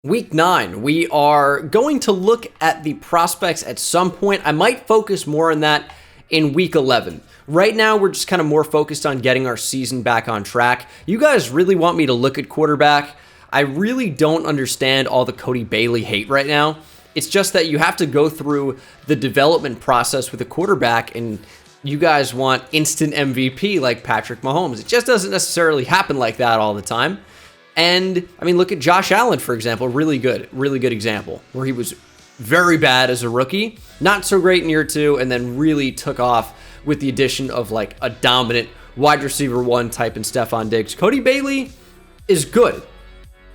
Week 9, we are going to look at the prospects at some point. I might focus more on that in week 11. Right now, we're just kind of more focused on getting our season back on track. You guys really want me to look at quarterback. I really don't understand all the Cody Bailey hate right now. It's just that you have to go through the development process with a quarterback, and you guys want instant MVP like Patrick Mahomes. It just doesn't necessarily happen like that all the time. And, I mean, look at Josh Allen, for example. Really good example, where he was very bad as a rookie, not so great in year 2, and then really took off with the addition of, like, a dominant wide receiver 1 type in Stephon Diggs. Cody Bailey is good.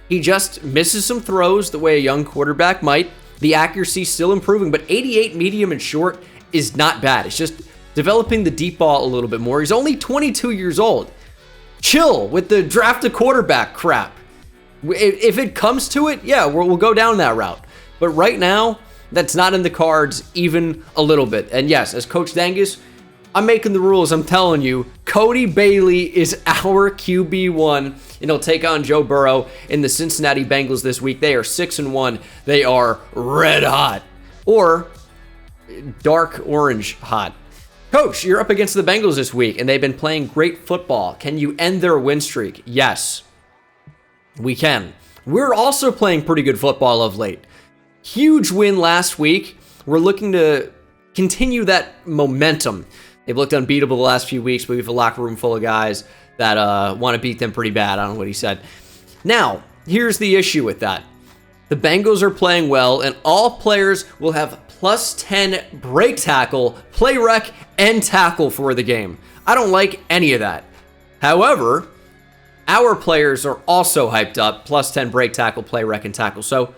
He just misses some throws the way a young quarterback might. The accuracy's still improving, but 88 medium and short is not bad. It's just developing the deep ball a little bit more. He's only 22 years old. Chill with the draft a quarterback crap. If it comes to it, yeah, we'll go down that route. But right now, that's not in the cards even a little bit. And yes, as Coach Dangus, I'm making the rules. I'm telling you, Cody Bailey is our QB1, and he'll take on Joe Burrow in the Cincinnati Bengals this week. They are 6-1. They are red hot, or dark orange hot. Coach, you're up against the Bengals this week, and they've been playing great football. Can you end their win streak? Yes, we can. We're also playing pretty good football of late. Huge win last week. We're looking to continue that momentum. They've looked unbeatable the last few weeks, but we have a locker room full of guys that want to beat them pretty bad. I don't know what he said. Now, here's the issue with that. The Bengals are playing well, and all players will have plus 10 break tackle, play rec, and tackle for the game. I don't like any of that. However, our players are also hyped up, plus 10 break tackle, play rec, and tackle. So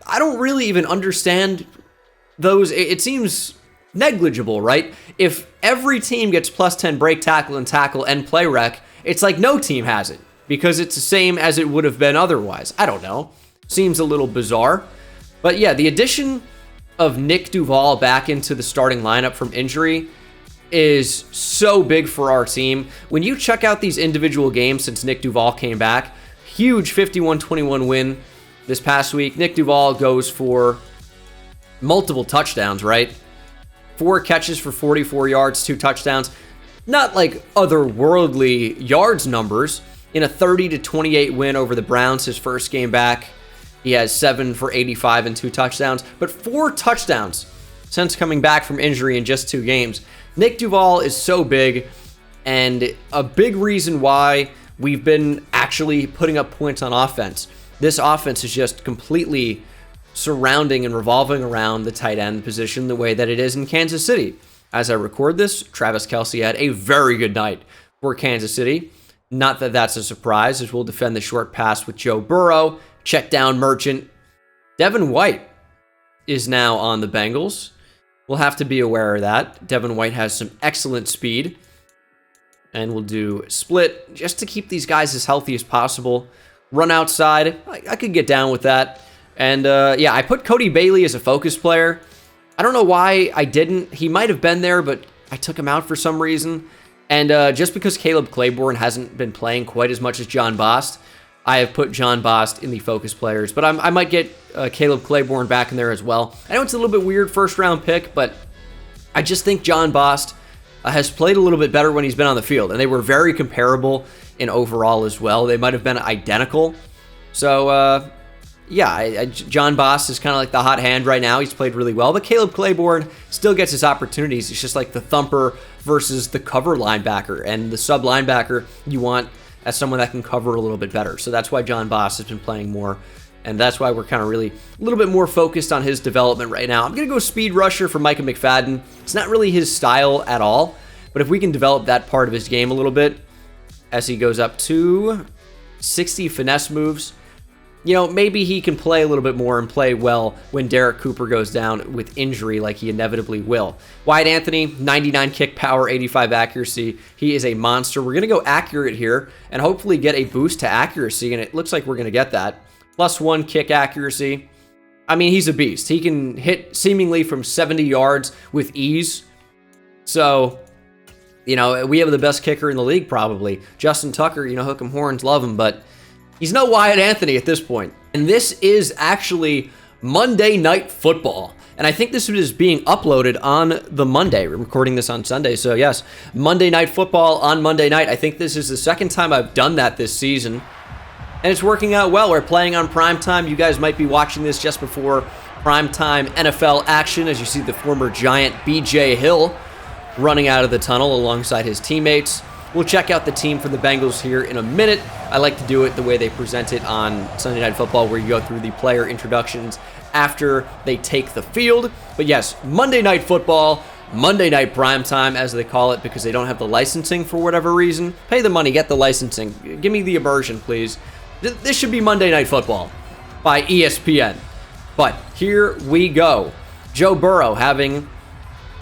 I don't really even understand those. It seems negligible, right? If every team gets plus 10 break tackle and play rec, it's like no team has it because it's the same as it would have been otherwise. I don't know. Seems a little bizarre. But yeah, the addition of Nick Duval back into the starting lineup from injury is so big for our team. When you check out these individual games since Nick Duval came back, huge 51-21 win this past week. Nick Duval goes for multiple touchdowns, right? 4 catches for 44 yards, 2 touchdowns. Not like otherworldly yards numbers. In a 30-28 win over the Browns, his first game back, he has 7 for 85 and 2 touchdowns, but 4 touchdowns since coming back from injury in just 2 games. Nick Duval is so big, and a big reason why we've been actually putting up points on offense. This offense is just completely surrounding and revolving around the tight end position the way that it is in Kansas City. As I record this, Travis Kelce had a very good night for Kansas City. Not that that's a surprise, as we'll defend the short pass with Joe Burrow. Check down Merchant. Devin White is now on the Bengals. We'll have to be aware of that. Devin White has some excellent speed. And we'll do split just to keep these guys as healthy as possible. Run outside. I could get down with that. And yeah, I put Cody Bailey as a focus player. I don't know why I didn't. He might have been there, but I took him out for some reason. And just because Caleb Claiborne hasn't been playing quite as much as John Bost, I have put John Bost in the focus players, but I might get Caleb Claiborne back in there as well. I know it's a little bit weird first round pick, but I just think John Bost has played a little bit better when he's been on the field, and they were very comparable in overall as well. They might have been identical. So, yeah, John Bost is kind of like the hot hand right now. He's played really well, but Caleb Claiborne still gets his opportunities. It's just like the thumper versus the cover linebacker, and the sub linebacker you want as someone that can cover a little bit better. So that's why John Bost has been playing more, and that's why we're kind of really a little bit more focused on his development right now. I'm going to go speed rusher for Micah McFadden. It's not really his style at all, but if we can develop that part of his game a little bit as he goes up to 60 finesse moves, you know, maybe he can play a little bit more and play well when Derek Cooper goes down with injury like he inevitably will. Wyatt Anthony, 99 kick power, 85 accuracy. He is a monster. We're going to go accurate here and hopefully get a boost to accuracy, and it looks like we're going to get that. +1 kick accuracy. I mean, he's a beast. He can hit seemingly from 70 yards with ease. So, you know, we have the best kicker in the league probably. Justin Tucker, you know, hook 'em horns, love him, but He's no Wyatt Anthony at this point. And this is actually Monday Night Football. And I think this is being uploaded on the Monday. We're recording this on Sunday. So yes, Monday Night Football on Monday night. I think this is the second time I've done that this season. And it's working out well. We're playing on primetime. You guys might be watching this just before primetime NFL action as you see the former Giant B.J. Hill running out of the tunnel alongside his teammates. We'll check out the team for the Bengals here in a minute. I like to do it the way they present it on Sunday Night Football, where you go through the player introductions after they take the field. But yes, Monday Night Football, Monday Night Primetime, as they call it, because they don't have the licensing for whatever reason. Pay the money, get the licensing. Give me the immersion, please. This should be Monday Night Football by ESPN. But here we go. Joe Burrow having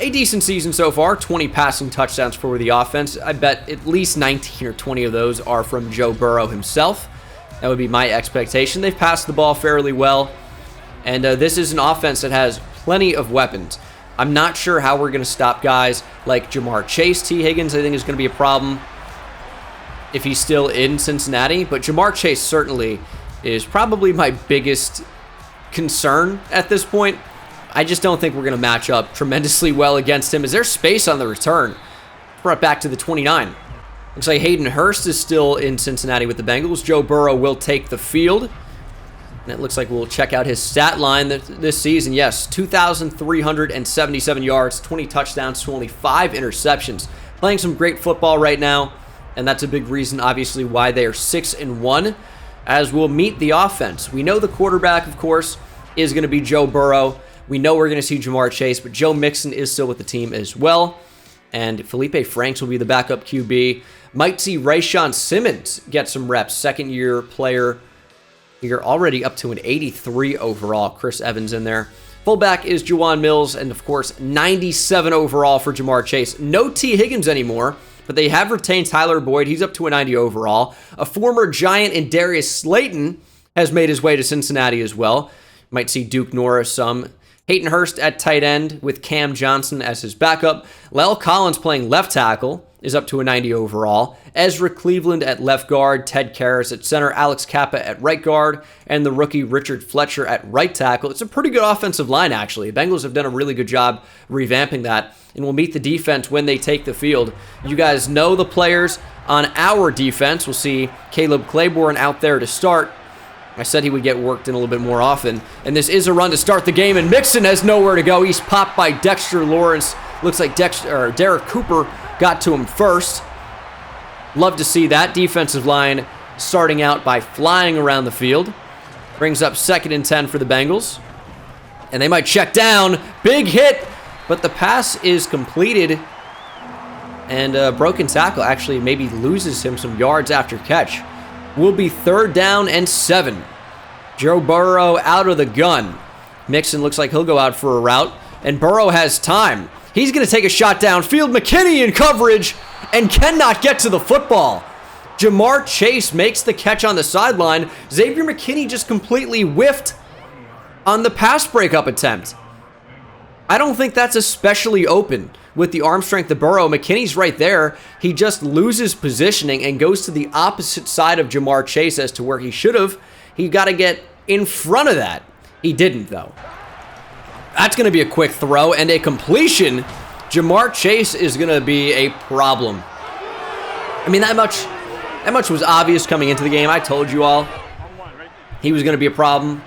a decent season so far, 20 passing touchdowns for the offense. I bet at least 19 or 20 of those are from Joe Burrow himself. That would be my expectation. They've passed the ball fairly well, and this is an offense that has plenty of weapons. I'm not sure how we're going to stop guys like Jamar Chase. T. Higgins, I think, is going to be a problem if he's still in Cincinnati, but Jamar Chase certainly is probably my biggest concern at this point. I just don't think we're going to match up tremendously well against him. Is there space on the return? Brought back to the 29. Looks like Hayden Hurst is still in Cincinnati with the Bengals. Joe Burrow will take the field. And it looks like we'll check out his stat line this season. Yes, 2,377 yards, 20 touchdowns to only 5 interceptions. Playing some great football right now. And that's a big reason, obviously, why they are 6-1, as we'll meet the offense. We know the quarterback, of course, is going to be Joe Burrow. We know we're going to see Jamar Chase, but Joe Mixon is still with the team as well. And Felipe Franks will be the backup QB. Might see Rayshawn Simmons get some reps. Second-year player. You're already up to an 83 overall. Chris Evans in there. Fullback is Juwan Mills, and of course, 97 overall for Jamar Chase. No T. Higgins anymore, but they have retained Tyler Boyd. He's up to a 90 overall. A former Giant in Darius Slayton has made his way to Cincinnati as well. Might see Duke Norris some. Hayden Hurst at tight end with Cam Johnson as his backup. Lel Collins playing left tackle is up to a 90 overall. Ezra Cleveland at left guard. Ted Karras at center. Alex Kappa at right guard. And the rookie Richard Fletcher at right tackle. It's a pretty good offensive line, actually. The Bengals have done a really good job revamping that. And we'll meet the defense when they take the field. You guys know the players on our defense. We'll see Caleb Claiborne out there to start. I said he would get worked in a little bit more often. And this is a run to start the game, and Mixon has nowhere to go. He's popped by Dexter Lawrence. Looks like Derek Cooper got to him first. Love to see that. Defensive line starting out by flying around the field. Brings up 2nd and 10 for the Bengals. And they might check down. Big hit, but the pass is completed. And a broken tackle actually maybe loses him some yards after catch. Will be 3rd down and 7. Joe Burrow out of the gun. Mixon looks like he'll go out for a route. And Burrow has time. He's going to take a shot downfield. McKinney in coverage and cannot get to the football. Jamar Chase makes the catch on the sideline. Xavier McKinney just completely whiffed on the pass breakup attempt. I don't think that's especially open with the arm strength of Burrow. McKinney's right there. He just loses positioning and goes to the opposite side of Jamar Chase as to where he should have. He got to get in front of that. He didn't, though. That's going to be a quick throw and a completion. Jamar Chase is going to be a problem. I mean, that much was obvious coming into the game. I told you all he was going to be a problem,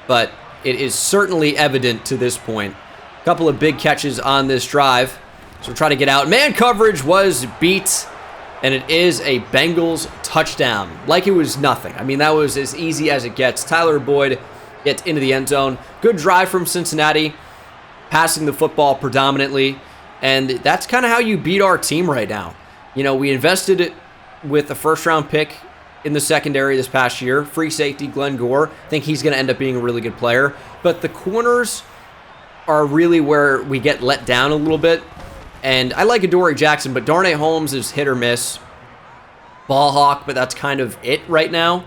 but it is certainly evident to this point. A couple of big catches on this drive. So try to get out. Man coverage was beat, and it is a Bengals touchdown. Like it was nothing. I mean, that was as easy as it gets. Tyler Boyd gets into the end zone. Good drive from Cincinnati, passing the football predominantly, and that's kind of how you beat our team right now. You know, we invested with a first-round pick in the secondary this past year. Free safety Glenn Gore. I think he's going to end up being a really good player. But the corners are really where we get let down a little bit. And I like Adoree Jackson, but Darnay Holmes is hit or miss. Ball hawk, but that's kind of it right now.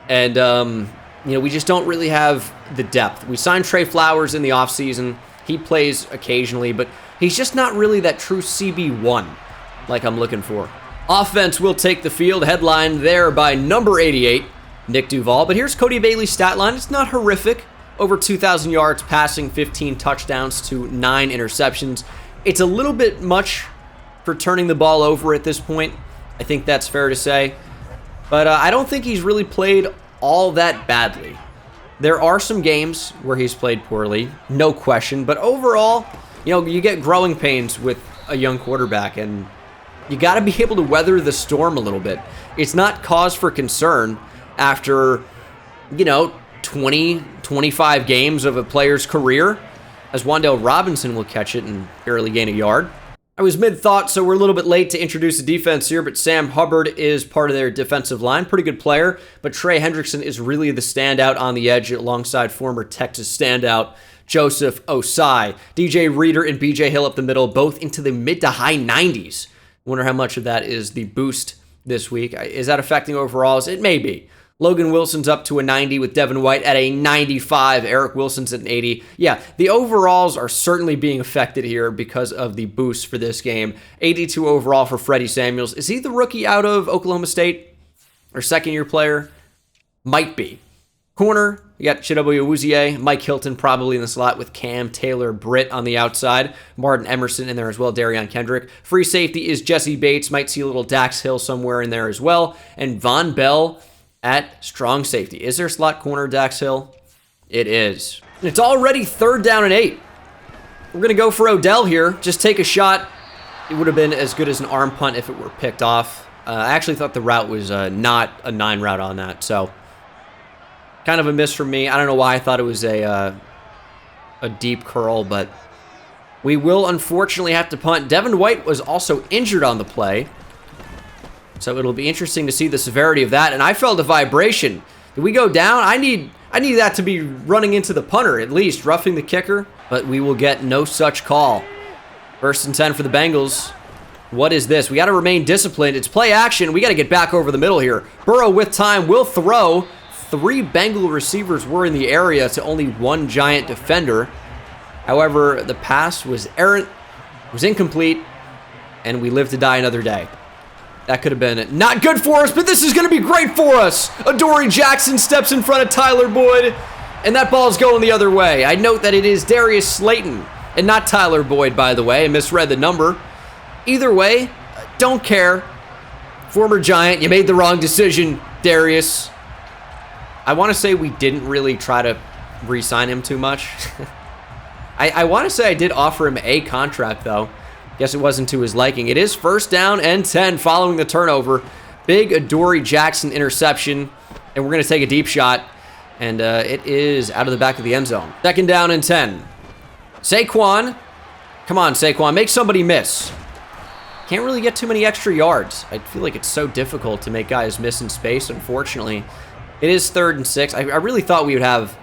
And, you know, we just don't really have the depth. We signed Trey Flowers in the offseason. He plays occasionally, but he's just not really that true CB1 like I'm looking for. Offense will take the field, headlined there by number 88, Nick Duval. But here's Cody Bailey's stat line. It's not horrific. Over 2,000 yards passing, 15 touchdowns to 9 interceptions. It's a little bit much for turning the ball over at this point. I think that's fair to say. But I don't think he's really played all that badly. There are some games where he's played poorly, no question. But overall, you get growing pains with a young quarterback, and you got to be able to weather the storm a little bit. It's not cause for concern after, 20, 25 games of a player's career, as Wan'Dale Robinson will catch it and barely gain a yard. I was mid-thought, so we're a little bit late to introduce the defense here, but Sam Hubbard is part of their defensive line. Pretty good player, but Trey Hendrickson is really the standout on the edge alongside former Texas standout Joseph Osai. DJ Reader and BJ Hill up the middle, both into the mid to high 90s. Wonder how much of that is the boost this week. Is that affecting overalls? It may be. Logan Wilson's up to a 90 with Devin White at a 95. Eric Wilson's at an 80. Yeah, the overalls are certainly being affected here because of the boost for this game. 82 overall for Freddie Samuels. Is he the rookie out of Oklahoma State? Or second-year player? Might be. Corner, you got Chidobe Awuzie, Mike Hilton probably in the slot with Cam Taylor Britt on the outside. Martin Emerson in there as well, Darion Kendrick. Free safety is Jesse Bates. Might see a little Dax Hill somewhere in there as well. And Von Bell at strong safety. Is there slot corner Dax Hill? It is. And it's already 3rd down and 8. We're going to go for Odell here. Just take a shot. It would have been as good as an arm punt if it were picked off. I actually thought the route was not a 9 route on that. So kind of a miss from me. I don't know why I thought it was a deep curl, but we will unfortunately have to punt. Devin White was also injured on the play, so it'll be interesting to see the severity of that. And I felt a vibration. Did we go down? I need that to be running into the punter, at least, roughing the kicker, but we will get no such call. 1st and 10 for the Bengals. What is this? We got to remain disciplined. It's play action. We got to get back over the middle here. Burrow with time will throw. 3 Bengal receivers were in the area to only 1 Giant defender. However, the pass was errant, was incomplete, and we live to die another day. That could have been not good for us, but this is going to be great for us. Adoree Jackson steps in front of Tyler Boyd, and that ball's going the other way. I note that it is Darius Slayton, and not Tyler Boyd, by the way. I misread the number. Either way, don't care. Former Giant, you made the wrong decision, Darius. I want to say we didn't really try to re-sign him too much. I want to say I did offer him a contract, though. Guess it wasn't to his liking. It is 1st down and 10 following the turnover. Big Adoree Jackson interception, and we're going to take a deep shot, and it is out of the back of the end zone. 2nd down and 10. Saquon. Come on, Saquon. Make somebody miss. Can't really get too many extra yards. I feel like it's so difficult to make guys miss in space, unfortunately. It is 3rd and 6. I really thought we would have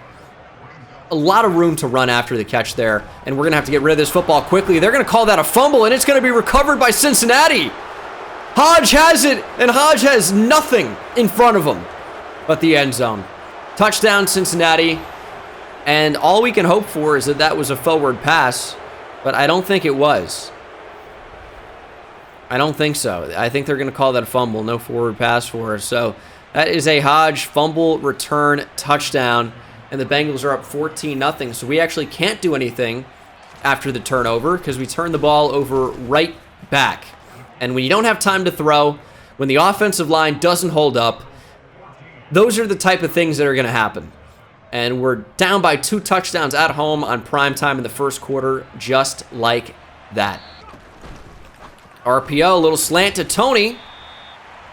a lot of room to run after the catch there, and we're going to have to get rid of this football quickly. They're going to call that a fumble, and it's going to be recovered by Cincinnati. Hodge has it, and Hodge has nothing in front of him but the end zone. Touchdown, Cincinnati, and all we can hope for is that that was a forward pass, but I don't think it was. I don't think so. I think they're going to call that a fumble, no forward pass for us. So that is a Hodge fumble return touchdown, and the Bengals are up 14-0. So we actually can't do anything after the turnover because we turn the ball over right back. And when you don't have time to throw, when the offensive line doesn't hold up, those are the type of things that are going to happen. And we're down by 2 touchdowns at home on primetime in the first quarter, just like that. RPO, a little slant to Tony.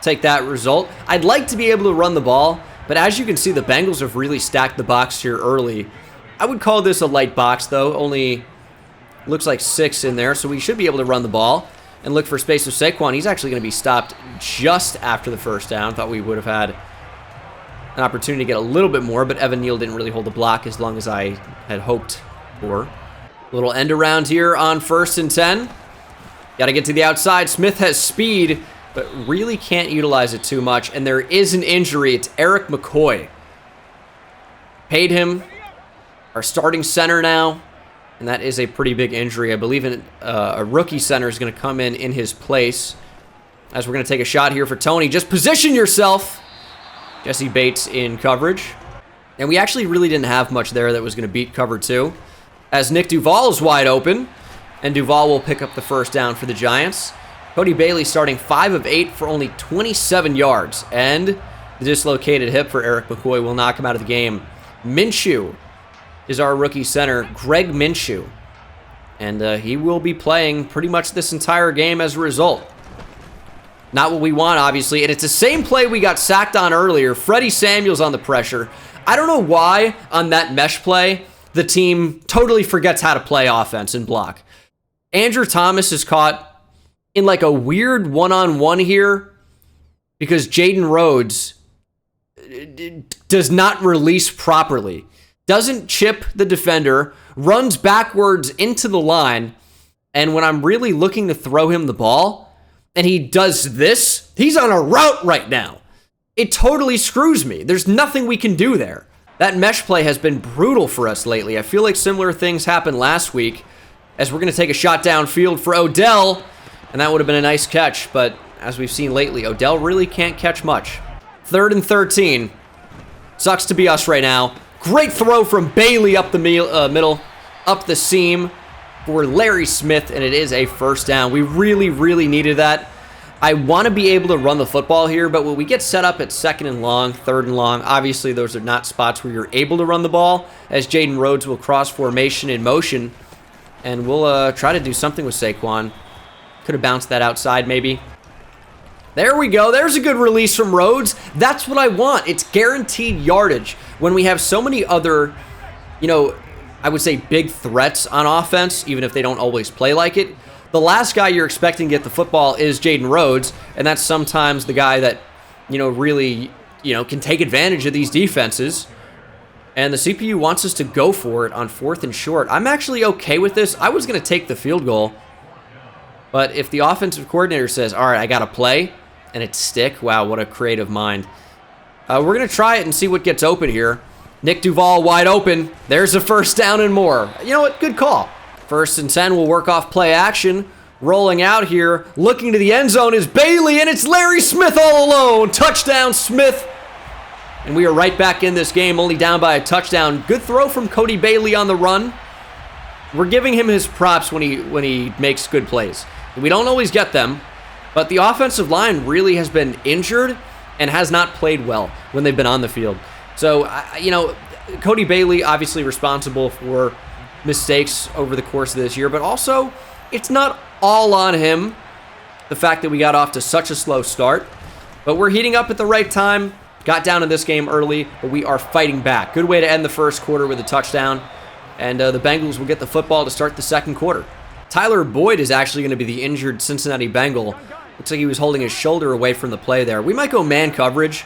Take that result. I'd like to be able to run the ball, but as you can see, the Bengals have really stacked the box here early. I would call this a light box, though. Only looks like 6 in there, so we should be able to run the ball and look for space with Saquon. He's actually going to be stopped just after the 1st down. Thought we would have had an opportunity to get a little bit more, but Evan Neal didn't really hold the block as long as I had hoped for. Little end around here on 1st and 10. Got to get to the outside. Smith has speed, but really can't utilize it too much. And there is an injury. It's Eric McCoy. Paid him. Our starting center now. And that is a pretty big injury. I believe a rookie center is going to come in his place. As we're going to take a shot here for Tony. Just position yourself. Jesse Bates in coverage. And we actually really didn't have much there that was going to beat cover 2. As Nick Duval is wide open. And Duval will pick up the first down for the Giants. Cody Bailey starting 5 of 8 for only 27 yards. And the dislocated hip for Eric McCoy will knock him out of the game. Minshew is our rookie center, Greg Minshew. And he will be playing pretty much this entire game as a result. Not what we want, obviously. And it's the same play we got sacked on earlier. Freddie Samuels on the pressure. I don't know why on that mesh play, the team totally forgets how to play offense and block. Andrew Thomas is caught in like a weird one-on-one here because Jaden Rhodes does not release properly. Doesn't chip the defender, runs backwards into the line, and when I'm really looking to throw him the ball, and he does this, he's on a route right now. It totally screws me. There's nothing we can do there. That mesh play has been brutal for us lately. I feel like similar things happened last week, as we're going to take a shot downfield for Odell, and that would have been a nice catch, but as we've seen lately, Odell really can't catch much. 3rd and 13. Sucks to be us right now. Great throw from Bailey up the middle, up the seam for Larry Smith, and it is a first down. We really, really needed that. I want to be able to run the football here, but when we get set up at 2nd and long, 3rd and long, obviously those are not spots where you're able to run the ball, as Jaden Rhodes will cross formation in motion, and we'll try to do something with Saquon. Could have bounced that outside maybe. There we go. There's a good release from Rhodes. That's what I want. It's guaranteed yardage. When we have so many other, I would say big threats on offense, even if they don't always play like it, the last guy you're expecting to get the football is Jaden Rhodes, and that's sometimes the guy that, really, can take advantage of these defenses. And the CPU wants us to go for it on 4th and short. I'm actually okay with this. I was going to take the field goal, but if the offensive coordinator says, all right, I got to play, and it's stick, wow, what a creative mind. We're going to try it and see what gets open here. Nick Duval wide open. There's a first down and more. You know what? Good call. 1st and 10 will work off play action. Rolling out here, looking to the end zone is Bailey, and it's Larry Smith all alone. Touchdown, Smith. And we are right back in this game, only down by a touchdown. Good throw from Cody Bailey on the run. We're giving him his props when he makes good plays. We don't always get them, but the offensive line really has been injured and has not played well when they've been on the field. So, Cody Bailey obviously responsible for mistakes over the course of this year, but also it's not all on him, the fact that we got off to such a slow start. But we're heating up at the right time. Got down in this game early, but we are fighting back. Good way to end the first quarter with a touchdown. And the Bengals will get the football to start the second quarter. Tyler Boyd is actually going to be the injured Cincinnati Bengal. Looks like he was holding his shoulder away from the play there. We might go man coverage,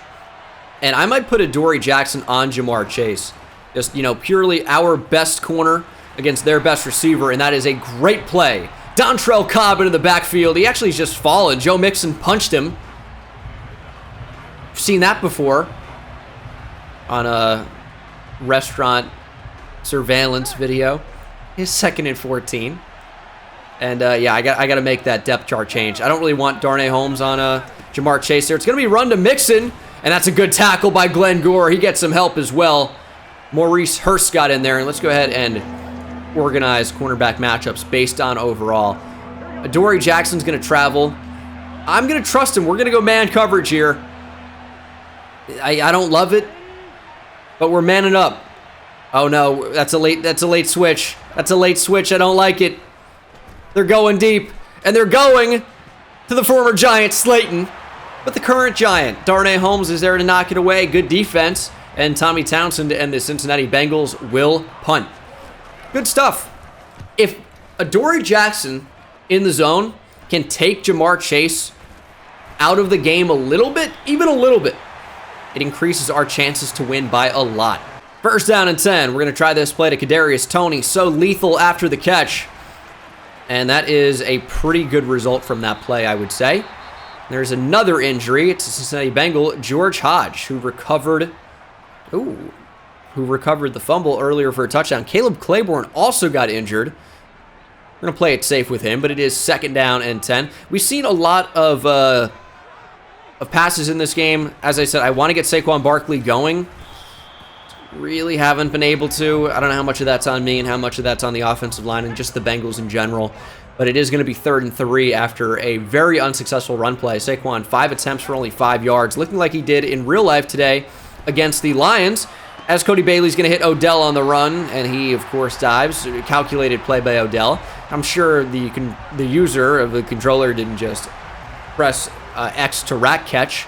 and I might put Adoree Jackson on Jamar Chase. Just, purely our best corner against their best receiver, and that is a great play. Dontrell Cobb into the backfield. He actually has just fallen. Joe Mixon punched him. I've seen that before on a restaurant surveillance video. His 2nd and 14. And I got to make that depth chart change. I don't really want Darnay Holmes on Jamar Chase there. It's going to be run to Mixon, and that's a good tackle by Glenn Gore. He gets some help as well. Maurice Hurst got in there, and let's go ahead and organize cornerback matchups based on overall. Adoree Jackson's going to travel. I'm going to trust him. We're going to go man coverage here. I don't love it, but we're manning up. Oh no, that's a late switch. That's a late switch. I don't like it. They're going deep, and they're going to the former Giant Slayton, but the current Giant. Darnay Holmes is there to knock it away. Good defense, and Tommy Townsend and the Cincinnati Bengals will punt. Good stuff. If Adoree Jackson in the zone can take Jamar Chase out of the game a little bit, even a little bit, it increases our chances to win by a lot. 1st down and 10. We're going to try this play to Kadarius Toney. So lethal after the catch. And that is a pretty good result from that play, I would say. There's another injury. It's a Cincinnati Bengal, George Hodge, who recovered the fumble earlier for a touchdown. Caleb Claiborne also got injured. We're going to play it safe with him, but it is 2nd down and 10. We've seen a lot of of passes in this game. As I said, I want to get Saquon Barkley going. Really haven't been able to. I don't know how much of that's on me and how much of that's on the offensive line and just the Bengals in general. But it is going to be 3rd and 3 after a very unsuccessful run play. Saquon, 5 attempts for only 5 yards, looking like he did in real life today against the Lions, as Cody Bailey's going to hit Odell on the run, and he, of course, dives. Calculated play by Odell. I'm sure the user of the controller didn't just press X to rack catch.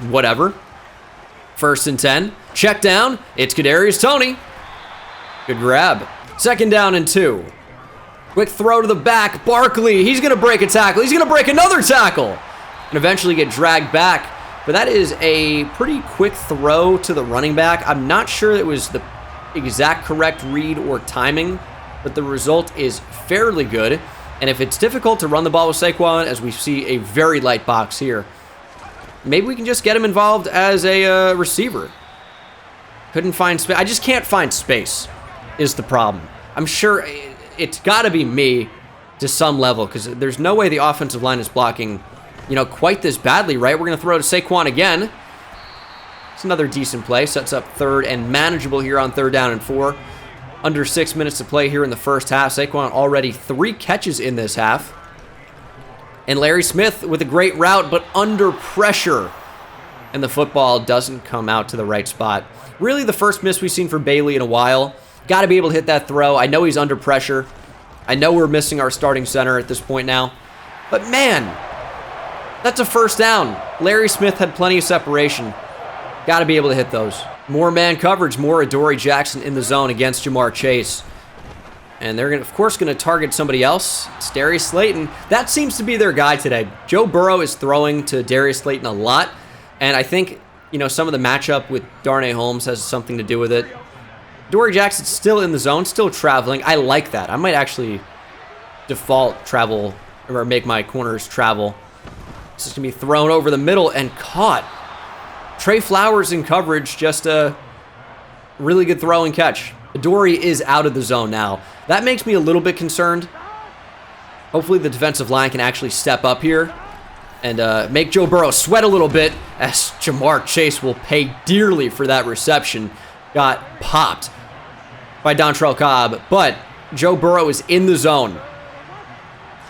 Whatever. 1st and 10. Check down. It's Kadarius Toney. Good grab. 2nd down and 2. Quick throw to the back. Barkley, he's going to break a tackle. He's going to break another tackle. And eventually get dragged back. But that is a pretty quick throw to the running back. I'm not sure it was the exact correct read or timing, but the result is fairly good. And if it's difficult to run the ball with Saquon, as we see a very light box here, maybe we can just get him involved as a receiver. Couldn't find space. I just can't find space is the problem. I'm sure it's got to be me to some level, because there's no way the offensive line is blocking, quite this badly, right? We're going to throw to Saquon again. It's another decent play. Sets up 3rd and manageable here on 3rd down and 4. Under 6 minutes to play here in the first half. Saquon already 3 catches in this half. And Larry Smith with a great route, but under pressure. And the football doesn't come out to the right spot. Really the first miss we've seen for Bailey in a while. Got to be able to hit that throw. I know he's under pressure. I know we're missing our starting center at this point now. But man, that's a 1st down. Larry Smith had plenty of separation. Got to be able to hit those. More man coverage, more Adoree Jackson in the zone against Jamar Chase. And they're, of course, going to target somebody else. It's Darius Slayton. That seems to be their guy today. Joe Burrow is throwing to Darius Slayton a lot. And I think, some of the matchup with Darnay Holmes has something to do with it. Adoree Jackson's still in the zone, still traveling. I like that. I might actually default travel, or make my corners travel. This is going to be thrown over the middle and caught. Trey Flowers in coverage, just a really good throw and catch. Adoree is out of the zone now. That makes me a little bit concerned. Hopefully the defensive line can actually step up here and make Joe Burrow sweat a little bit, as Jamar Chase will pay dearly for that reception. Got popped by Dontrell Cobb, but Joe Burrow is in the zone.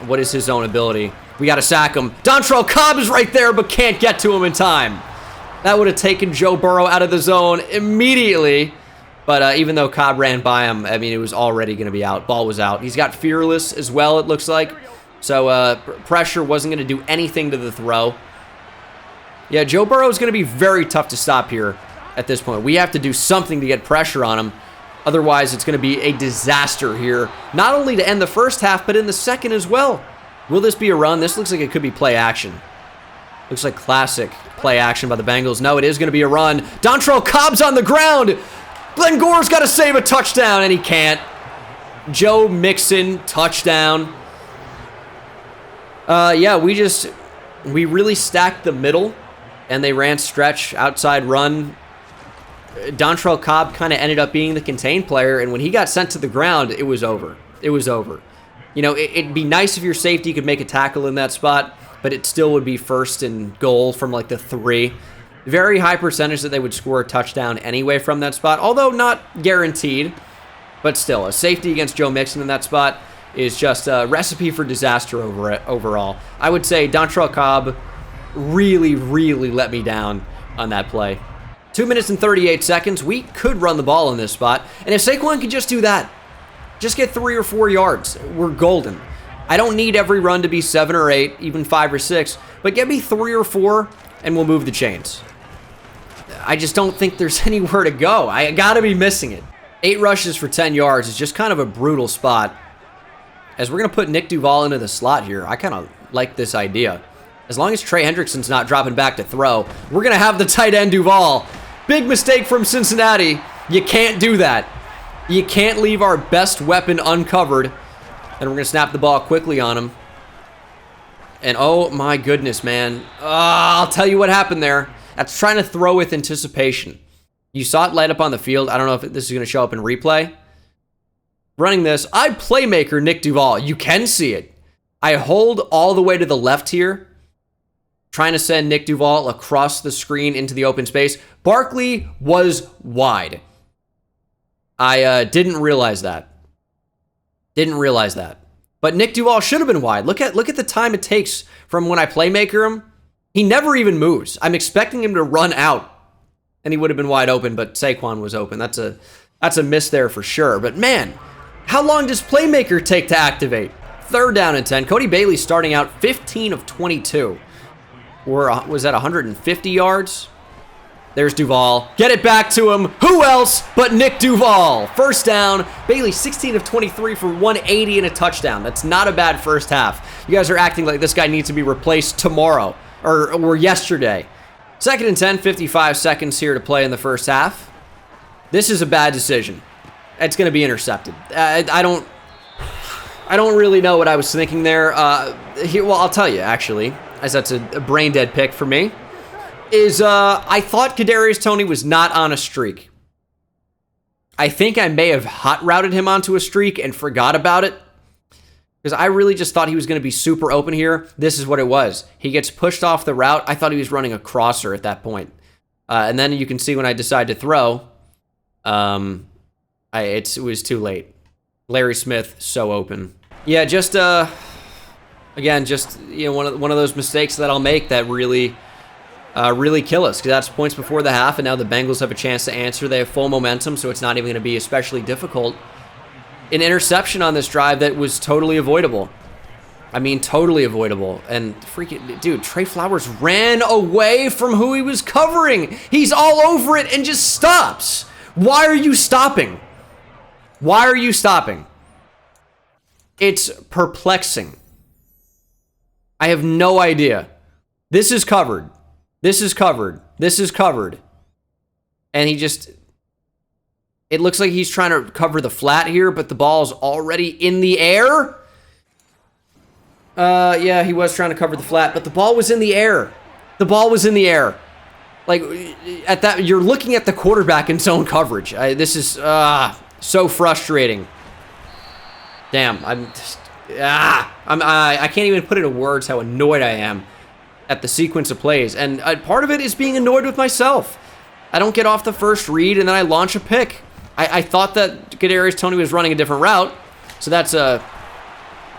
What is his zone ability? We got to sack him. Dontrell Cobb is right there, but can't get to him in time. That would have taken Joe Burrow out of the zone immediately. But even though Cobb ran by him, it was already going to be out. Ball was out. He's got Fearless as well, it looks like. So pressure wasn't going to do anything to the throw. Yeah, Joe Burrow is going to be very tough to stop here at this point. We have to do something to get pressure on him. Otherwise, it's going to be a disaster here. Not only to end the first half, but in the second as well. Will this be a run? This looks like it could be play action. Looks like classic play action by the Bengals. No, it is going to be a run. Dontrell Cobb's on the ground. Glenn Gore's got to save a touchdown, and he can't. Joe Mixon, touchdown. Yeah, we really stacked the middle, and they ran stretch, outside run. Dontrell Cobb kind of ended up being the contained player, and when he got sent to the ground, it was over. It was over. It'd be nice if your safety could make a tackle in that spot, but it still would be 1st and goal from like the 3. Very high percentage that they would score a touchdown anyway from that spot, although not guaranteed. But still, a safety against Joe Mixon in that spot is just a recipe for disaster overall. I would say Dontrell Cobb really, really let me down on that play. 2 minutes and 38 seconds. We could run the ball in this spot. And if Saquon could just do that, just get 3 or 4 yards, we're golden. I don't need every run to be 7 or 8, even 5 or 6, but get me 3 or 4 and we'll move the chains. I just don't think there's anywhere to go. I gotta be missing it. 8 rushes for 10 yards is just kind of a brutal spot. As we're gonna put Nick Duval into the slot here, I kind of like this idea. As long as Trey Hendrickson's not dropping back to throw, we're gonna have the tight end Duval. Big mistake from Cincinnati. You can't do that. You can't leave our best weapon uncovered. And we're gonna snap the ball quickly on him. And oh my goodness, man. I'll tell you what happened there. That's trying to throw with anticipation. You saw it light up on the field. I don't know if this is going to show up in replay. Running this, I playmaker Nick Duval. You can see it. I hold all the way to the left here. trying to send Nick Duval across the screen into the open space. Barkley was wide. I didn't realize that. Didn't realize that. But Nick Duval should have been wide. Look at the time it takes from when I playmaker him. He never even moves. I'm expecting him to run out, and he would have been wide open, but Saquon was open. That's a miss there for sure. But man, how long does playmaker take to activate? 3rd down and 10. Cody Bailey starting out 15 of 22. Was that 150 yards? There's Duval. Get it back to him. Who else but Nick Duval? 1st down. Bailey 16 of 23 for 180 and a touchdown. That's not a bad first half. You guys are acting like this guy needs to be replaced tomorrow or yesterday. 2nd and 10, 55 seconds here to play in the first half. This is a bad decision. It's going to be intercepted. I don't really know what I was thinking there. Well, I'll tell you, actually, as that's a brain-dead pick for me, is I thought Kadarius Toney was not on a streak. I think I may have hot routed him onto a streak and forgot about it, because I really just thought he was going to be super open here. This is what it was. He gets pushed off the route. I thought he was running a crosser at that point. And then you can see when I decide to throw, it was too late. Larry Smith, so open. Yeah, just again, just one of those mistakes that I'll make that really kill us, because that's points before the half, and now the Bengals have a chance to answer. They have full momentum, so it's not even going to be especially difficult. An interception on this drive that was totally avoidable. I mean, totally avoidable. And freaking, dude, Trey Flowers ran away from who he was covering. He's all over it and just stops. Why are you stopping? Why are you stopping? It's perplexing. I have no idea. This is covered. This is covered. This is covered. And he just... It looks like he's trying to cover the flat here, but the ball's already in the air. Yeah, he was trying to cover the flat, but the ball was in the air. The ball was in the air. Like, at that, you're looking at the quarterback in zone coverage. This is so frustrating. Damn, I can't even put into words how annoyed I am at the sequence of plays. And part of it is being annoyed with myself. I don't get off the first read, and then I launch a pick. I thought that Kadarius Toney was running a different route, so that's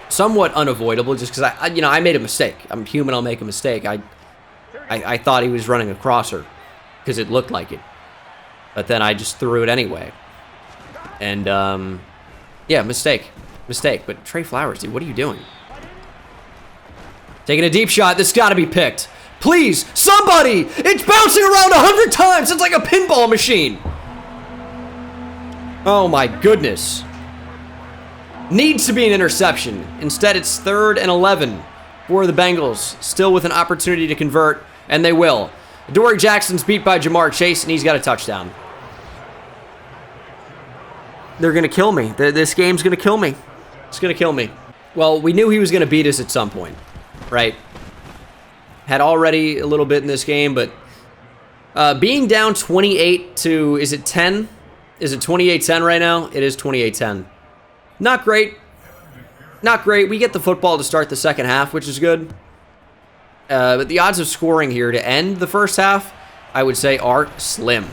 somewhat unavoidable just because I made a mistake. I'm human, I'll make a mistake. I thought he was running a crosser because it looked like it. But then I just threw it anyway. And, yeah, mistake. But Trey Flowers, dude, what are you doing? Taking a deep shot. This got to be picked. Please, somebody! It's bouncing around 100 times. It's like a pinball machine. Oh, my goodness. Needs to be an interception. Instead, it's 3rd and 11 for the Bengals. Still with an opportunity to convert, and they will. Dory Jackson's beat by Jamar Chase, and he's got a touchdown. They're going to kill me. This game's going to kill me. It's going to kill me. Well, we knew he was going to beat us at some point, right? Had already a little bit in this game, but being down 28 to, is it 10? Is it 28-10 right now? It is 28-10. Not great. Not great. We get the football to start the second half, which is good. But the odds of scoring here to end the first half, I would say, are slim.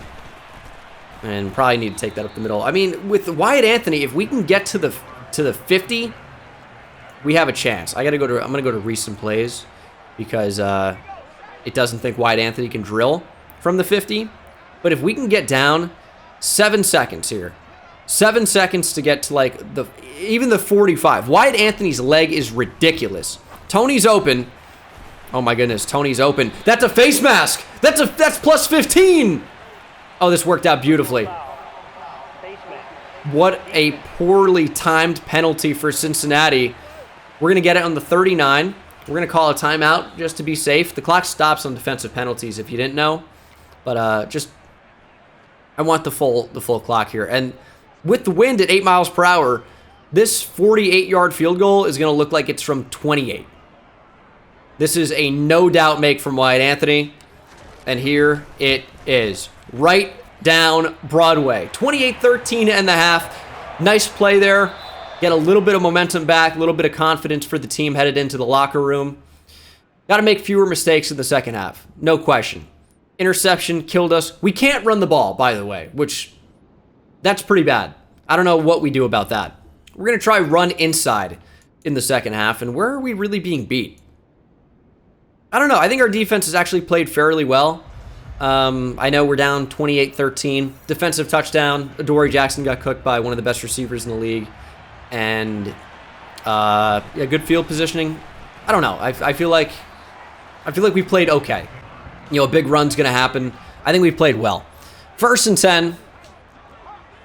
And probably need to take that up the middle. I mean, with Wyatt Anthony, if we can get to the 50, we have a chance. I'm gonna go to recent plays because it doesn't think Wyatt Anthony can drill from the 50. But if we can get down 7 seconds here, 7 seconds to get to like even the 45. Wyatt Anthony's leg is ridiculous. Tony's open. Oh my goodness, Tony's open. That's a face mask. That's plus 15. Oh, this worked out beautifully. What a poorly timed penalty for Cincinnati. We're going to get it on the 39. We're going to call a timeout just to be safe. The clock stops on defensive penalties if you didn't know. But I want the full clock here. And with the wind at 8 miles per hour, this 48-yard field goal is going to look like it's from 28. This is a no-doubt make from Wyatt Anthony. And here it is. Right down Broadway. 28-13 and a half. Nice play there. Get a little bit of momentum back, a little bit of confidence for the team headed into the locker room. Got to make fewer mistakes in the second half. No question. Interception killed us. We can't run the ball, by the way, which that's pretty bad. I don't know what we do about that. We're going to try run inside in the second half, and where are we really being beat? I don't know. I think our defense has actually played fairly well. I know we're down 28-13. Defensive touchdown. Adoree Jackson got cooked by one of the best receivers in the league. And yeah, good field positioning. I don't know. I feel like we played okay. You know, a big run's going to happen. I think we played well. 1st and 10.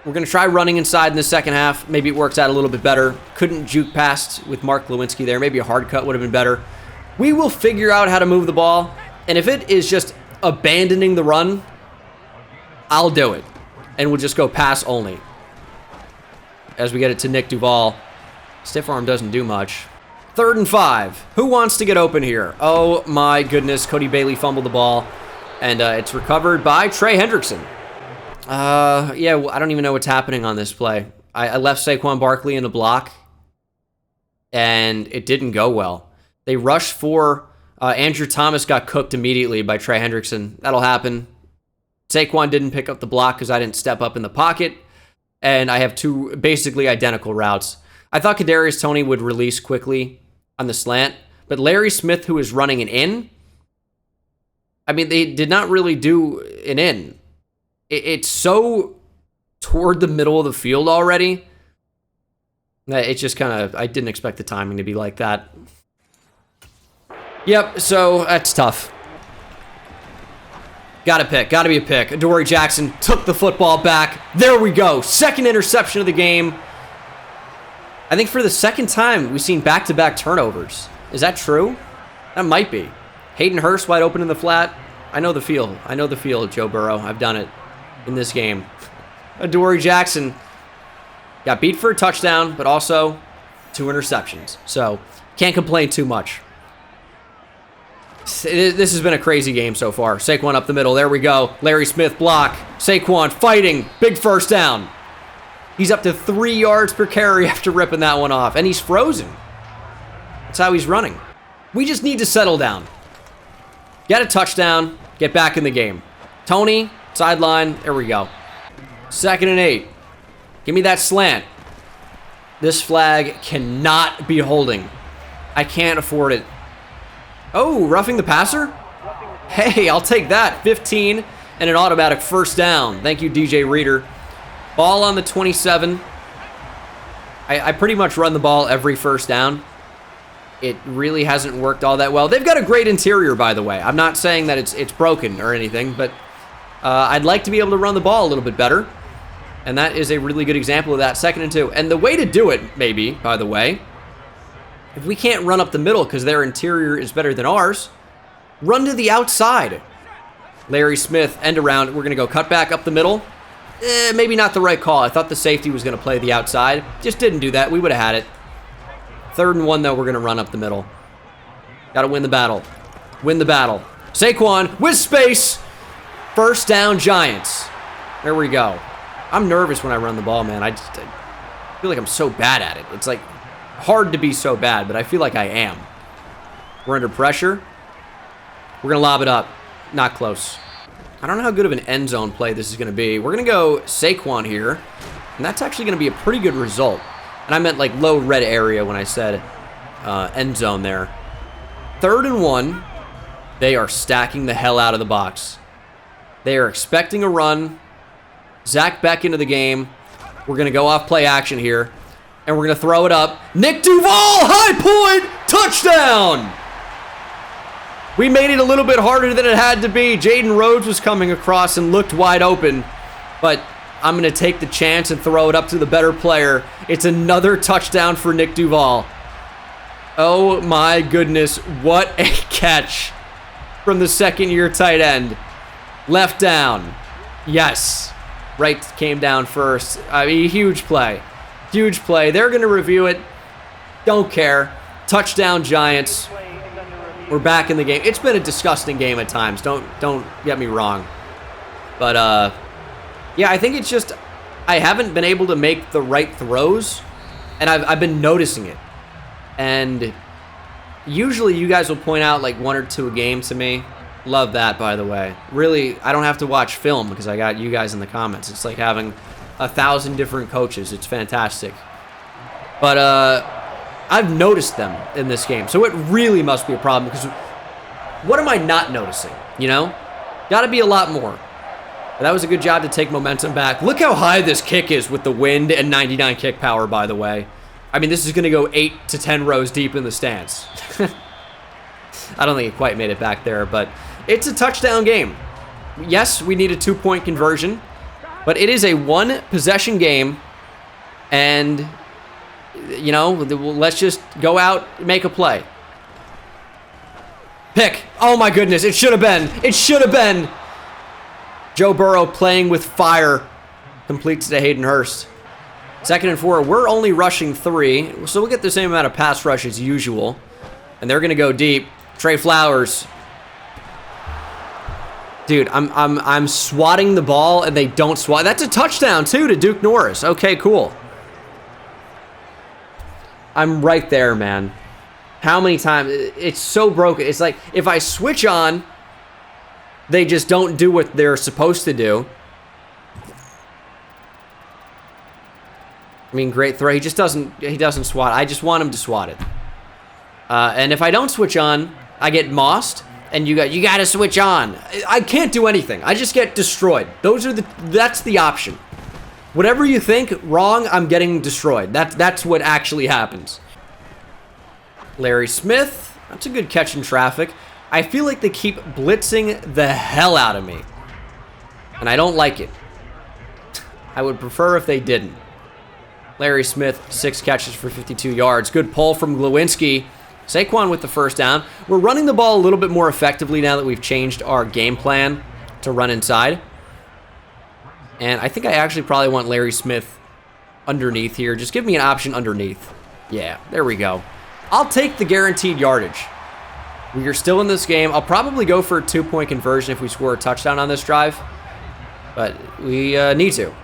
We're going to try running inside in the second half. Maybe it works out a little bit better. Couldn't juke past with Mark Lewinsky there. Maybe a hard cut would have been better. We will figure out how to move the ball. And if it is just abandoning the run, I'll do it. And we'll just go pass only. As we get it to Nick Duval. Stiff arm doesn't do much. 3rd and 5. Who wants to get open here? Oh my goodness. Cody Bailey fumbled the ball. And it's recovered by Trey Hendrickson. Yeah, well, I don't even know what's happening on this play. I left Saquon Barkley in the block, and it didn't go well. They rushed for Andrew Thomas, got cooked immediately by Trey Hendrickson. That'll happen. Saquon didn't pick up the block because I didn't step up in the pocket, and I have 2 basically identical routes. I thought Kadarius Toney would release quickly on the slant, but Larry Smith, who is running an in, I mean, they did not really do an in. It's so toward the middle of the field already that it's just kind of, I didn't expect the timing to be like that. Yep, so that's tough. Got to be a pick. Adoree Jackson took the football back. There we go. 2nd interception of the game. I think for the 2nd time, we've seen back-to-back turnovers. Is that true? That might be. Hayden Hurst wide open in the flat. I know the field, Joe Burrow. I've done it in this game. Adoree Jackson got beat for a touchdown, but also 2 interceptions. So, can't complain too much. This has been a crazy game so far. Saquon up the middle. There we go. Larry Smith block. Saquon fighting. Big 1st down. He's up to 3 yards per carry after ripping that one off. And he's frozen. That's how he's running. We just need to settle down. Get a touchdown. Get back in the game. Toney, sideline. There we go. 2nd and 8. Give me that slant. This flag cannot be holding. I can't afford it. Oh, roughing the passer? Hey, I'll take that. 15 and an automatic 1st down. Thank you, DJ Reader. Ball on the 27. I pretty much run the ball every 1st down. It really hasn't worked all that well. They've got a great interior, by the way. I'm not saying that it's broken or anything, but I'd like to be able to run the ball a little bit better. And that is a really good example of that. 2nd and 2. And the way to do it, maybe, by the way, if we can't run up the middle because their interior is better than ours, run to the outside. Larry Smith, end around. We're going to go cut back up the middle. Maybe not the right call. I thought the safety was going to play the outside. Just didn't do that. We would have had it. 3rd and 1, though, we're going to run up the middle. Got to win the battle. Win the battle. Saquon with space. 1st down, Giants. There we go. I'm nervous when I run the ball, man. I feel like I'm so bad at it. It's like hard to be so bad, but I feel like I am. We're under pressure. We're going to lob it up. Not close. I don't know how good of an end zone play this is going to be. We're going to go Saquon here, and that's actually going to be a pretty good result. And I meant like low red area when I said end zone there. 3rd and 1. They are stacking the hell out of the box. They are expecting a run. Zach Beck into the game. We're going to go off play action here. And we're going to throw it up. Nick Duval, high point, touchdown! We made it a little bit harder than it had to be. Jaden Rhodes was coming across and looked wide open. But I'm going to take the chance and throw it up to the better player. It's another touchdown for Nick Duval. Oh my goodness, what a catch from the 2nd-year tight end. Left down. Yes. Right came down first. I mean, huge play. Huge play. They're going to review it. Don't care. Touchdown, Giants. We're back in the game. It's been a disgusting game at times. Don't get me wrong. But, yeah, I think it's just I haven't been able to make the right throws, and I've been noticing it. And Usually you guys will point out like 1 or 2 a game to me. Love that, by the way. Really, I don't have to watch film because I got you guys in the comments. It's like having 1,000 different coaches. It's fantastic. But I've noticed them in this game, so it really must be a problem because what am I not noticing, you know? Gotta be a lot more. But that was a good job to take momentum back. Look how high this kick is with the wind and 99 kick power, by the way. I mean, this is going to go 8 to 10 rows deep in the stands. I don't think it quite made it back there, but it's a touchdown game. Yes, we need a 2-point conversion, but it is a 1-possession game, and, you know, let's just go out and make a play. Pick. Oh, my goodness. It should have been. It should have been. Joe Burrow playing with fire. Completes to Hayden Hurst. 2nd and 4. We're only rushing 3, so we'll get the same amount of pass rush as usual. And they're going to go deep. Trey Flowers. Dude, I'm swatting the ball, and they don't swat. That's a touchdown, too, to Duke Norris. Okay, cool. I'm right there, man. How many times? It's so broken. It's like, if I switch on, they just don't do what they're supposed to do. I mean, great throw. He doesn't swat. I just want him to swat it. And if I don't switch on, I get mossed, and you got to switch on. I can't do anything. I just get destroyed. That's the option. Whatever you think wrong, I'm getting destroyed. That's what actually happens. Larry Smith. That's a good catch in traffic. I feel like they keep blitzing the hell out of me, and I don't like it. I would prefer if they didn't. Larry Smith, 6 catches for 52 yards. Good pull from Glowinski. Saquon with the first down. We're running the ball a little bit more effectively now that we've changed our game plan to run inside. And I think I actually probably want Larry Smith underneath here. Just give me an option underneath. Yeah, there we go. I'll take the guaranteed yardage. We are still in this game. I'll probably go for a 2-point conversion if we score a touchdown on this drive. But we need to.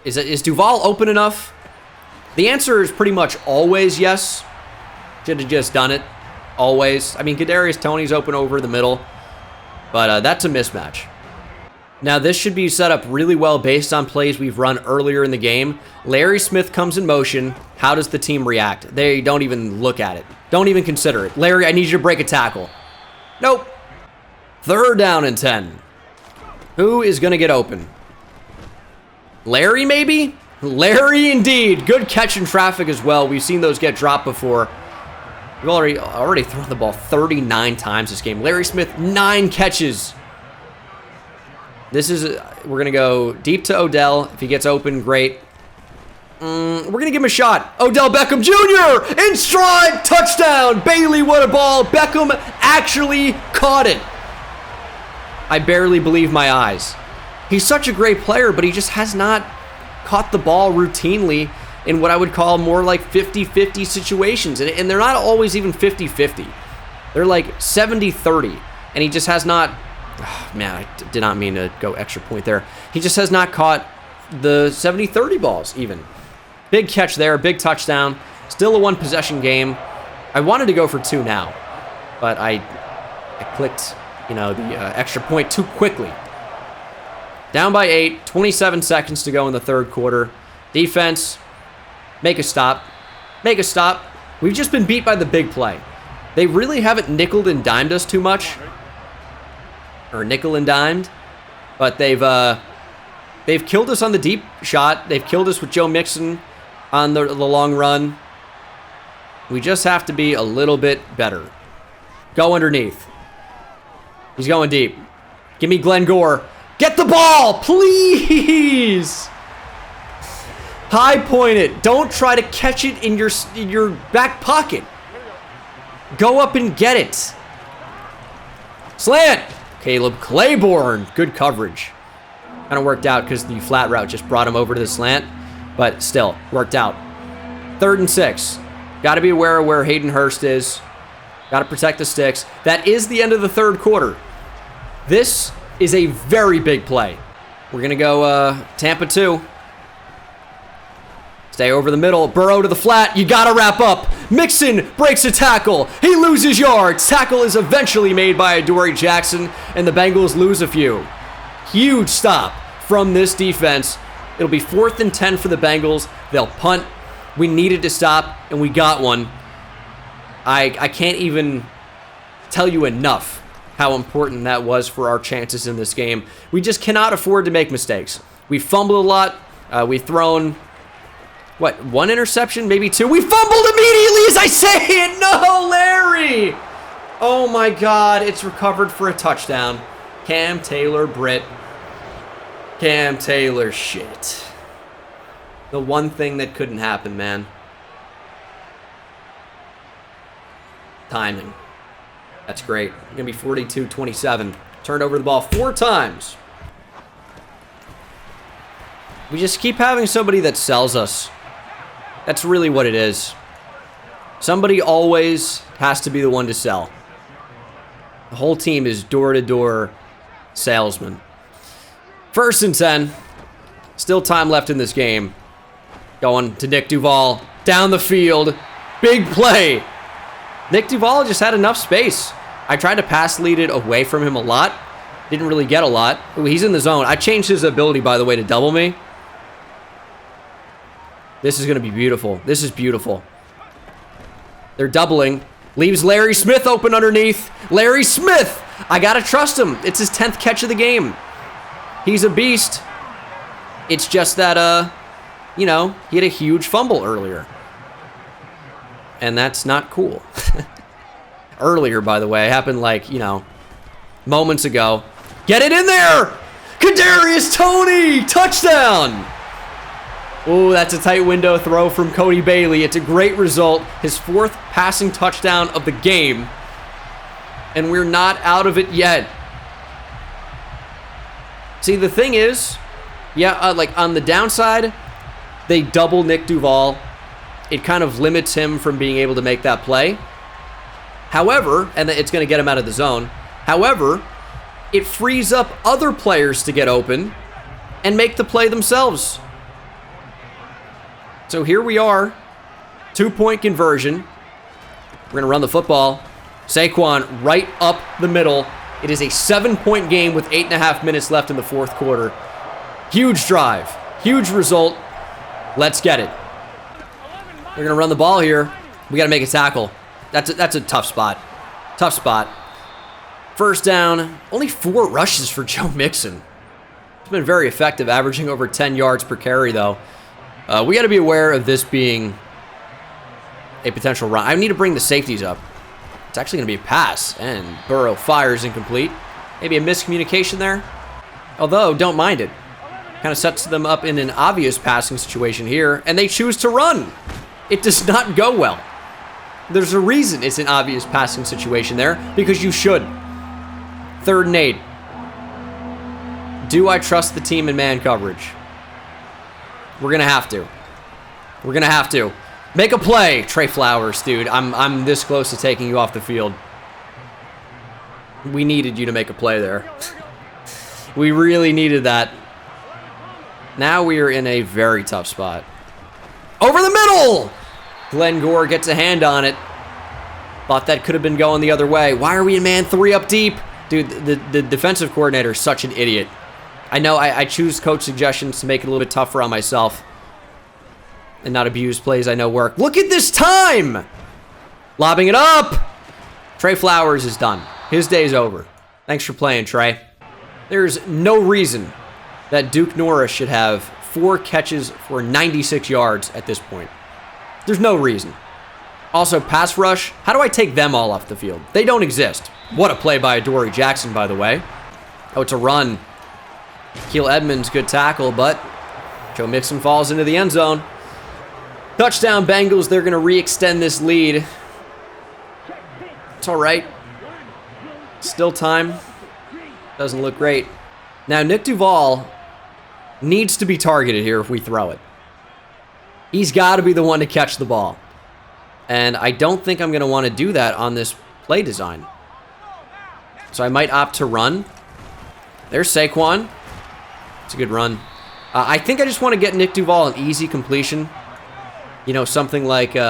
Is Duval open enough? The answer is pretty much always yes. Should have just done it. Always. I mean, Kadarius Toney's open over the middle. But that's a mismatch. Now, this should be set up really well based on plays we've run earlier in the game. Larry Smith comes in motion. How does the team react? They don't even look at it. Don't even consider it. Larry, I need you to break a tackle. Nope. 3rd down and 10. Who is going to get open? Larry, maybe? Larry, indeed. Good catch in traffic as well. We've seen those get dropped before. We've already thrown the ball 39 times this game. Larry Smith, 9 catches. We're going to go deep to Odell. If he gets open, great. We're going to give him a shot. Odell Beckham Jr. in stride. Touchdown. Bailey, what a ball. Beckham actually caught it. I barely believe my eyes. He's such a great player, but he just has not caught the ball routinely in what I would call more like 50-50 situations. And they're not always even 50-50. They're like 70-30. And he just has not... Oh, man, I did not mean to go extra point there. He just has not caught the 70-30 balls even. Big catch there, big touchdown. Still a 1-possession game. I wanted to go for 2 now, but I clicked, the extra point too quickly. Down by 8, 27 seconds to go in the 3rd quarter. Defense, make a stop. Make a stop. We've just been beat by the big play. They really haven't nickeled and dimed us too much. Or nickel and dimed. But they've killed us on the deep shot. They've killed us with Joe Mixon on the long run. We just have to be a little bit better. Go underneath. He's going deep. Give me Glenn Gore. Get the ball, please. High point it. Don't try to catch it in your back pocket. Go up and get it. Slant. Caleb Claiborne. Good coverage. Kind of worked out because the flat route just brought him over to the slant. But still, worked out. 3rd and 6. Got to be aware of where Hayden Hurst is. Got to protect the sticks. That is the end of the 3rd quarter. This is a very big play. We're going to go Tampa 2. Stay over the middle. Burrow to the flat. You got to wrap up. Mixon breaks a tackle. He loses yards. Tackle is eventually made by Adoree Jackson, and the Bengals lose a few. Huge stop from this defense. It'll be 4th and 10 for the Bengals. They'll punt. We needed to stop, and we got one. I can't even tell you enough how important that was for our chances in this game. We just cannot afford to make mistakes. We fumbled a lot. We've thrown, what, 1 interception, maybe 2. We fumbled immediately as I say it. No, Larry. Oh, my God. It's recovered for a touchdown. Cam Taylor, Britt. Cam Taylor, shit. The one thing that couldn't happen, man. Timing. That's great. Going to be 42-27. Turned over the ball 4 times. We just keep having somebody that sells us. That's really what it is. Somebody always has to be the one to sell. The whole team is door-to-door salesman. 1st and 10. Still time left in this game. Going to Nick Duval. Down the field. Big play. Nick Duval just had enough space. I tried to pass lead it away from him a lot. Didn't really get a lot. Ooh, he's in the zone. I changed his ability, by the way, to double me. This is going to be beautiful. This is beautiful. They're doubling. Leaves Larry Smith open underneath. Larry Smith! I got to trust him. It's his 10th catch of the game. He's a beast. It's just that, you know, he had a huge fumble earlier. And that's not cool. Earlier, by the way, happened like, you know, moments ago. Get it in there! Kadarius Toney! Touchdown! Oh, that's a tight window throw from Cody Bailey. It's a great result. His 4th passing touchdown of the game. And we're not out of it yet. See, the thing is, yeah, like on the downside, they double Nick Duval. It kind of limits him from being able to make that play. However, and it's going to get him out of the zone. However, it frees up other players to get open and make the play themselves. So here we are. 2-point conversion. We're going to run the football. Saquon right up the middle. It is a 7-point game with 8.5 minutes left in the 4th quarter. Huge drive. Huge result. Let's get it. They're going to run the ball here. We got to make a tackle. That's a tough spot. Tough spot. 1st down. Only 4 rushes for Joe Mixon. It's been very effective, averaging over 10 yards per carry, though. We got to be aware of this being a potential run. I need to bring the safeties up. It's actually going to be a pass, and Burrow fires incomplete. Maybe a miscommunication there. Although, don't mind it. Kind of sets them up in an obvious passing situation here, and they choose to run. It does not go well. There's a reason it's an obvious passing situation there, because you should. 3rd and 8. Do I trust the team in man coverage? We're going to have to. We're going to have to. Make a play, Trey Flowers, dude. I'm this close to taking you off the field. We needed you to make a play there. We really needed that. Now we are in a very tough spot. Over the middle! Glenn Gore gets a hand on it. Thought that could have been going the other way. Why are we in man 3 up deep? Dude, the defensive coordinator is such an idiot. I know I choose coach suggestions to make it a little bit tougher on myself and not abuse plays I know work. Look at this time! Lobbing it up! Trey Flowers is done. His day's over. Thanks for playing, Trey. There's no reason that Duke Norris should have 4 catches for 96 yards at this point. There's no reason. Also, pass rush. How do I take them all off the field? They don't exist. What a play by Adoree Jackson, by the way. Oh, it's a run. Keel Edmonds, good tackle, but Joe Mixon falls into the end zone. Touchdown, Bengals. They're going to re-extend this lead. It's all right. Still time. Doesn't look great. Now, Nick Duval needs to be targeted here if we throw it. He's got to be the one to catch the ball. And I don't think I'm going to want to do that on this play design. So I might opt to run. There's Saquon. It's a good run. I think I just want to get Nick Duval an easy completion. You know, something like, you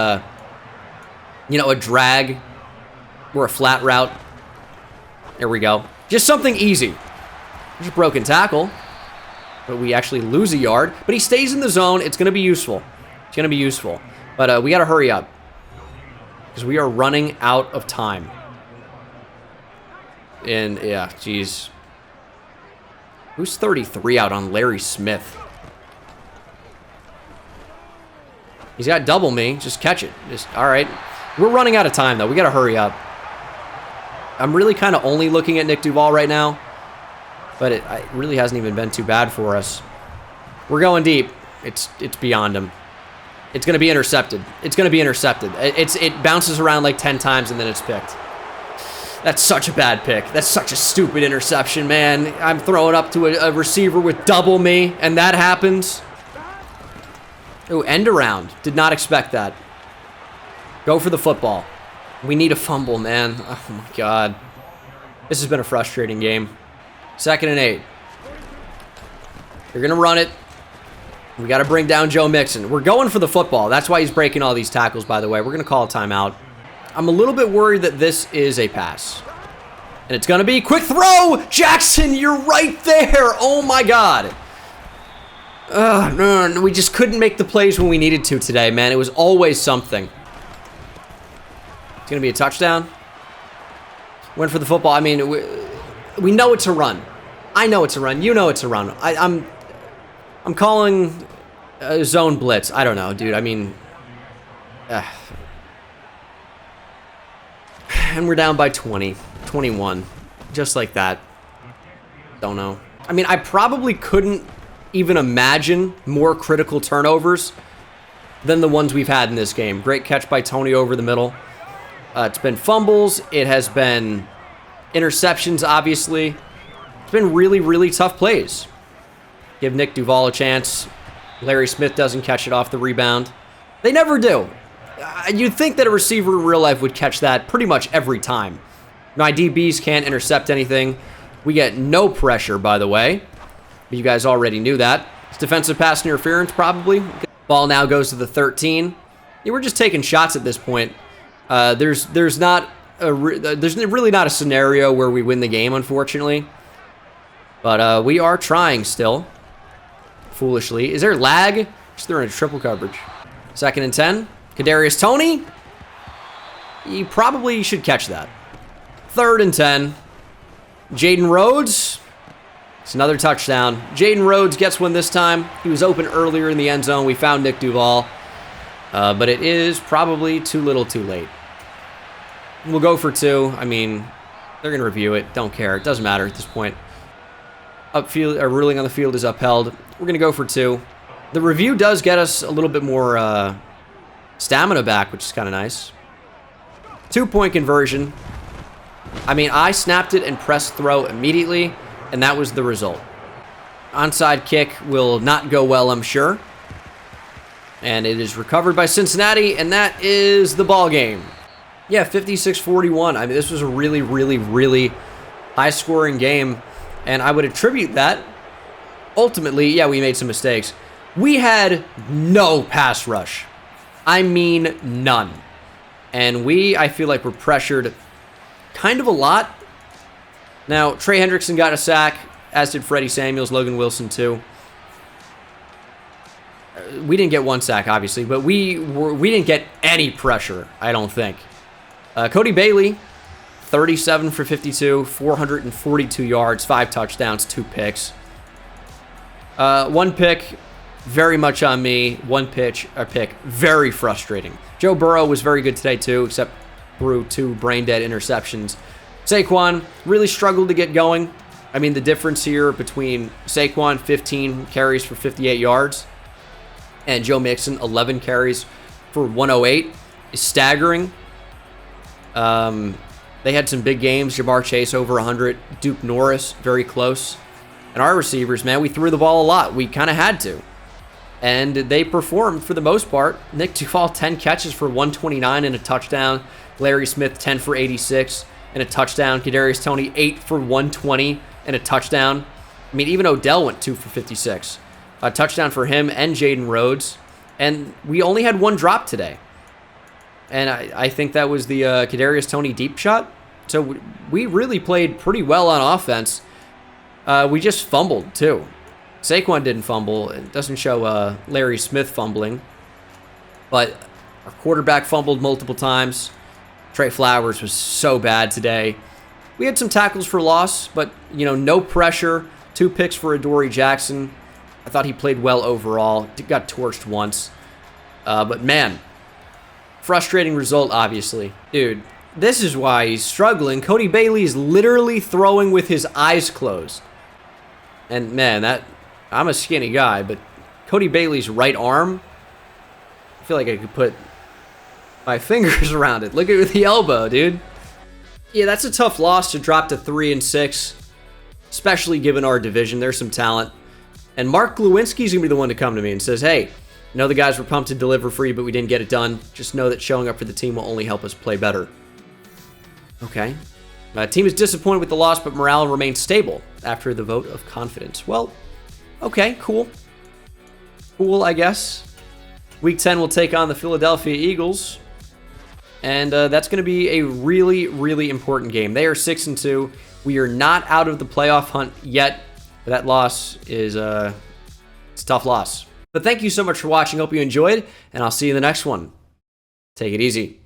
know, a drag or a flat route. There we go. Just something easy. There's a broken tackle, but we actually lose a yard. But he stays in the zone. It's going to be useful. It's going to be useful. But we got to hurry up because we are running out of time. And, yeah, geez. Who's 33 out on Larry Smith? He's got double me. Just catch it. All right. We're running out of time, though. We got to hurry up. I'm really kind of only looking at Nick Duval right now. But it really hasn't even been too bad for us. We're going deep. It's beyond him. It's going to be intercepted. It's going to be intercepted. It bounces around like 10 times and then it's picked. That's such a bad pick. That's such a stupid interception, man. I'm throwing up to a receiver with double me, and that happens. Ooh, end around. Did not expect that. Go for the football. We need a fumble, man. Oh, my God. This has been a frustrating game. 2nd and 8. You're going to run it. We got to bring down Joe Mixon. We're going for the football. That's why he's breaking all these tackles, by the way. We're going to call a timeout. I'm a little bit worried that this is a pass. And it's going to be quick throw. Jackson, you're right there. Oh, my God. No, we just couldn't make the plays when we needed to today, man. It was always something. It's going to be a touchdown. Went for the football. I mean, we know it's a run. I know it's a run. You know it's a run. I'm calling a zone blitz. I don't know, dude. I mean... And we're down by 20, 21, just like that. Don't know. I mean, I probably couldn't even imagine more critical turnovers than the ones we've had in this game. Great catch by Tony over the middle. It's been fumbles. It has been interceptions, obviously. It's been really, really tough plays. Give Nick Duval a chance. Larry Smith doesn't catch it off the rebound. They never do. You'd think that a receiver in real life would catch that pretty much every time. My DBs can't intercept anything. We get no pressure, by the way. You guys already knew that. It's defensive pass interference, probably. Ball now goes to the 13. Yeah, we're just taking shots at this point. There's really not a scenario where we win the game, unfortunately. But we are trying still. Foolishly. Is there lag? Just throwing a triple coverage. 2nd and 10. Kadarius Toney. You probably should catch that. 3rd and 10. Jaden Rhodes. It's another touchdown. Jaden Rhodes gets one this time. He was open earlier in the end zone. We found Nick Duval. But it is probably too little too late. We'll go for 2. I mean, they're going to review it. Don't care. It doesn't matter at this point. Ruling on the field is upheld. We're going to go for 2. The review does get us a little bit more stamina back, which is kind of nice. 2-point conversion. I mean, I snapped it and pressed throw immediately, and that was the result. Onside kick will not go well, I'm sure. And it is recovered by Cincinnati, and that is the ball game. Yeah, 56-41. I mean, this was a really, really, really high-scoring game, and I would attribute that. Ultimately, yeah, we made some mistakes. We had no pass rush. I mean, none. And I feel like we're pressured kind of a lot. Now, Trey Hendrickson got a sack, as did Freddie Samuels, Logan Wilson too. We didn't get one sack, obviously, but we didn't get any pressure, I don't think. Cody Bailey, 37 for 52, 442 yards, 5 touchdowns, 2 picks. 1 pick, very much on me. 1 pick, very frustrating. Joe Burrow was very good today too, except threw 2 brain-dead interceptions. Saquon really struggled to get going. I mean, the difference here between Saquon, 15 carries for 58 yards, and Joe Mixon, 11 carries for 108, is staggering. They had some big games. Jamar Chase over 100. Duke Norris, very close. And our receivers, man, we threw the ball a lot. We kind of had to. And they performed for the most part. Nick Duval, 10 catches for 129 and a touchdown. Larry Smith, 10 for 86 and a touchdown. Kadarius Toney, 8 for 120 and a touchdown. I mean, even Odell went 2 for 56. A touchdown for him and Jaden Rhodes. And we only had one drop today. And I think that was the Kadarius Toney deep shot. So we really played pretty well on offense. We just fumbled, too. Saquon didn't fumble. It doesn't show Larry Smith fumbling. But our quarterback fumbled multiple times. Trey Flowers was so bad today. We had some tackles for loss, but, you know, no pressure. 2 picks for Adoree Jackson. I thought he played well overall. Got torched once. But, man, frustrating result, obviously. Dude, this is why he's struggling. Cody Bailey is literally throwing with his eyes closed. And, man, I'm a skinny guy, but Cody Bailey's right arm, I feel like I could put my fingers around it. Look at the elbow, dude. Yeah, that's a tough loss to drop to 3-6, especially given our division. There's some talent. And Mark Glowinski's going to be the one to come to me and says, hey, I know the guys were pumped to deliver for you, but we didn't get it done. Just know that showing up for the team will only help us play better. Okay. Team is disappointed with the loss, but morale remains stable after the vote of confidence. Well, okay, cool. Cool, I guess. Week 10 will take on the Philadelphia Eagles. And that's going to be a really, really important game. They are 6-2. We are not out of the playoff hunt yet. But that loss is it's a tough loss. But thank you so much for watching. Hope you enjoyed, and I'll see you in the next one. Take it easy.